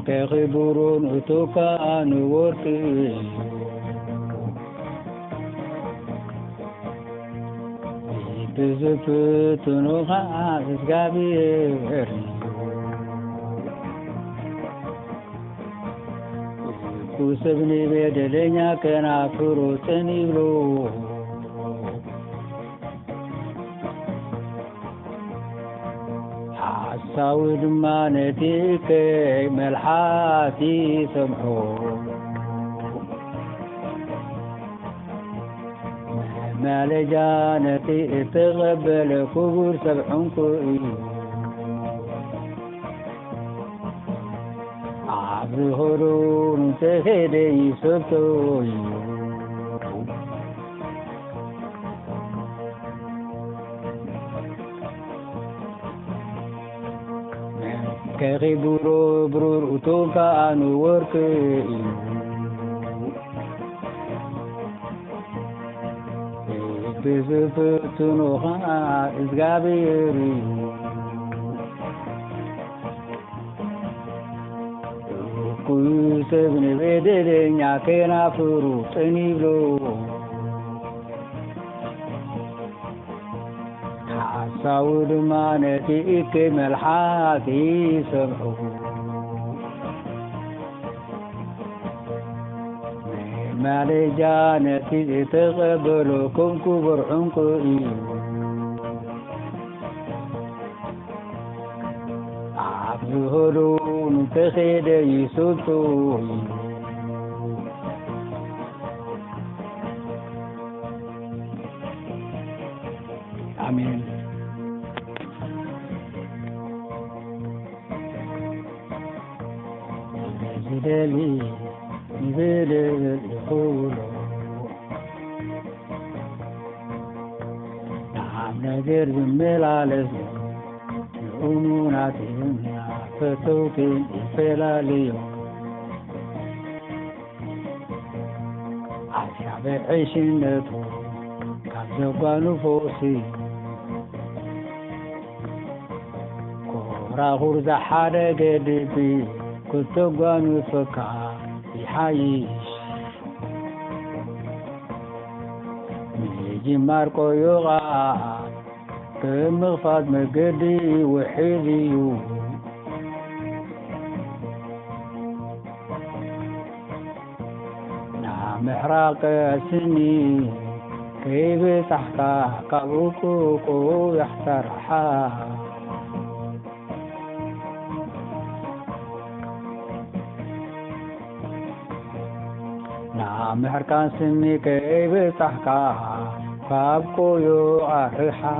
كغبرون أتوكان وركي بزفت نوها إسقابير كوسبني بدلنيا كنا فروتني بلو حساود ما نتيك ملحاتي سمحو ما لجانتي تغبل كبر سبحنكو عبرهرون تهدي سبتوي كغي برور أتوكا أنو وركي بزفتنو خا إزغابيري كويسبني بدلين ياكينا فرو تنيبلو حساود ما نتيك ملحاتي سمحو ما لجانتي تقبلكم كبرحنكو عبدهرون تخيد يسوتو آمين زدلي زدلي قولو نعم نجر بملالز أموناتي دنيا فتوكين إفلاليو عشاب عيشين نتو كابزوغانو فوسي كورا غرزة حادة قدبي كتوغانو فكا يحايش ميجي ماركو يوغا كمغفاد مقدي وحيديو نعم إحراق سني كيف تحكى قبوكو يحترحا نعم إحرقان سني كيف تحكى قبوكو يحرحا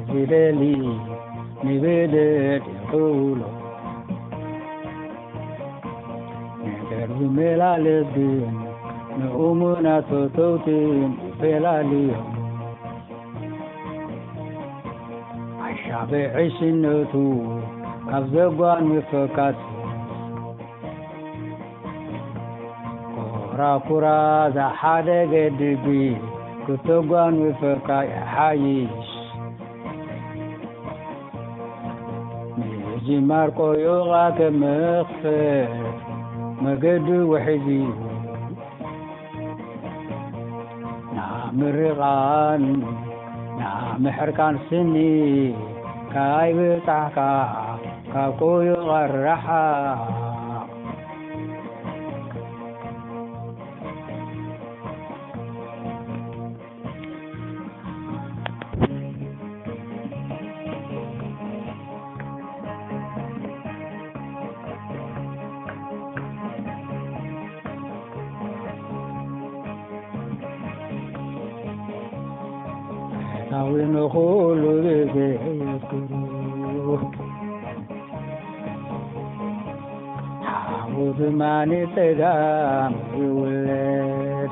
زدلي نبدت يقولو نقرب ملالدين نؤمنا توتين فلاليهم عشاب عشنتو كفزقوان مفكاسي كورا كورا زحادة قدبي كتوقوان مفكا يحايش ميجي ماركو يوغا كمغفر مقد وحدي نعم الرغان نعم حركان سني كاي بتحكا كاكو يغرحا ناوين خولو يذكرو حاوذ ماني تقام يولد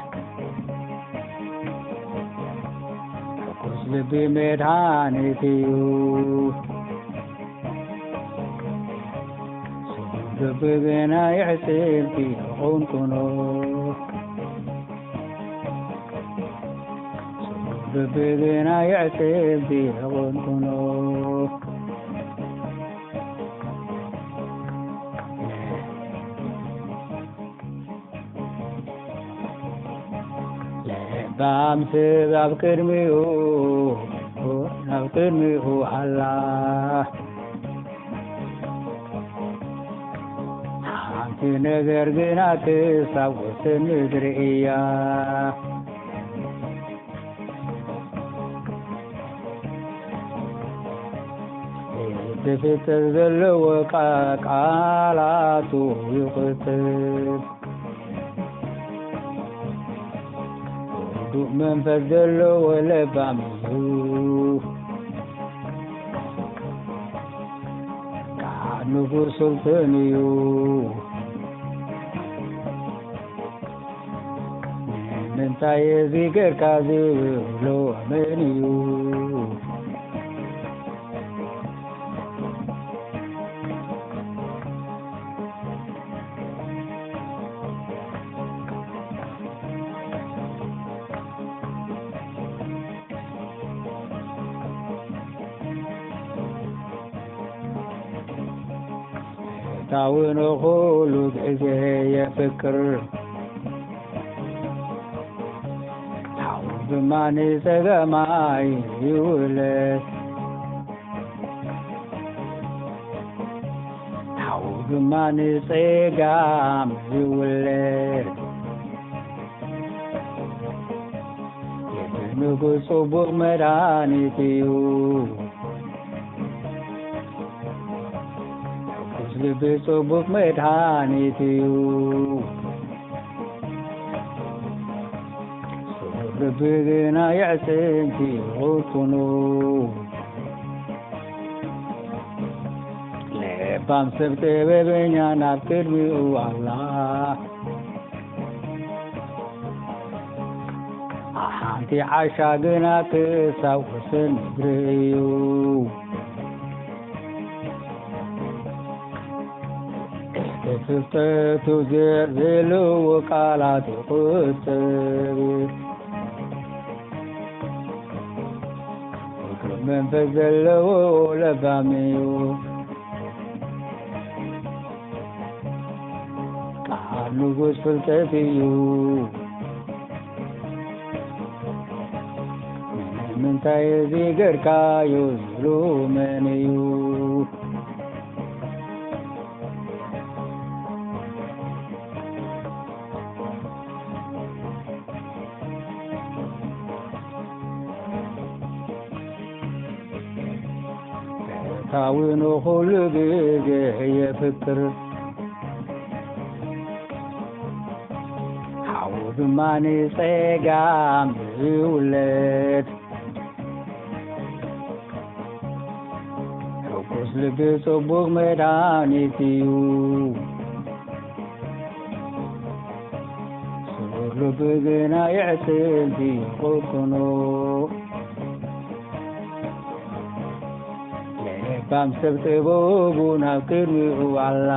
كسل بمدهاني تيو سيد بغنا يحسن في غنكنو ልብግና ይዕስብ ቢሆንኩኖ ለባምስብ ኣብ ቅድሚኡ ኣላ ሓንቲ ነገር ግና ክሳብ ወሰን ምድሪ እያ ዝፍጠር ዘለዎ ቃላቱ ይቁጥብ ውዱእ መንፈስ ዘለዎ ለባም እዩ ካብ ንጉስ ስልጣን እዩ ንምንታይ እዚ ጌርካ ዝብሎ መን እዩ ታውን ኩሉ ግዜ የፍቅር ሓው ድማ ንፀገማይ ይውለድ ሓው ድማ ንፀጋም ይውለድ ንጉስ ፅቡቕ መድሃኒት እዩ ልቢ ፅቡቕ መድሃኒት እዩ ልቢ ግና ይዕስብ ቢሆንኩኖ ለባም ሰብ ጥበበኛ ናብ ቅድሚኡ ኣላ ሓንቲ ዓሻ ግና ክሳብ ወሰን ምድሪ እዩ ፍልጠቱ ዘለዎ ቃላት ይቁጥብ ፍቅሪ መንፈስ ዘለዎ ለባም እዩ ቃል ንጉስ ፍልጠት እዩ ንምንታይ እዚ ጌርካዮ ዝብሉ መን እዩ ታውን ኩሉ ግዜ የፍቅር ሓው ድማ ንፀጋም ይውለድ ሕጉስ ልቢ ፅቡቕ መድሃኒት እዩ ስሩር ልቢ ግና ይዕስብ ቢሆንኩኖ ለባም ሰብ ጥበቡ ናብ ቅድሚኡ ኣላ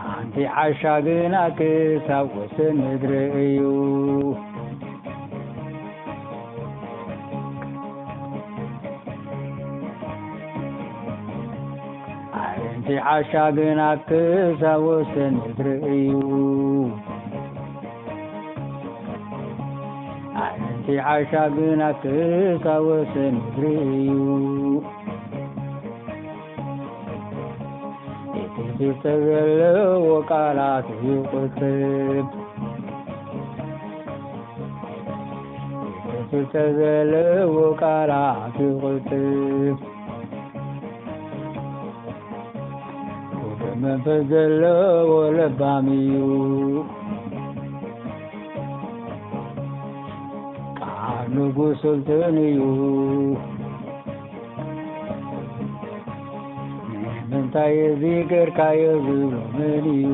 ሓንቲ ዓሻ ግና ክሳብ ወሰን ምድሪ እዩ ሓንቲ ዓሻ ግና ክሳብ ወሰን ምድሪ እዩ ሓንቲ ዓሻ ግና ክሳብ ወሰን ምድሪ እዩ ፍልጠት ዘለዎ ቃላት ይቁጥብ ፍልጠት ዘለዎ ቃላት ይቁጥብ መንፈስ ዘለዎ ለባም እዩ ቃል ንጉስ ስልጣን እዩ ንምንታይ እዚ ጌርካዮ ዝብሎ መን እዩ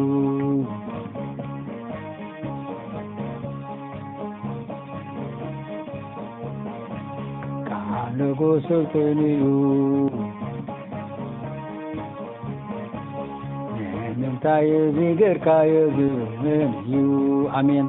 ቃል ንጉስ ስልጣን እዩ ንምንታይ እዚ ጌርካዮ ዝብሎ መን እዩ ኣሜን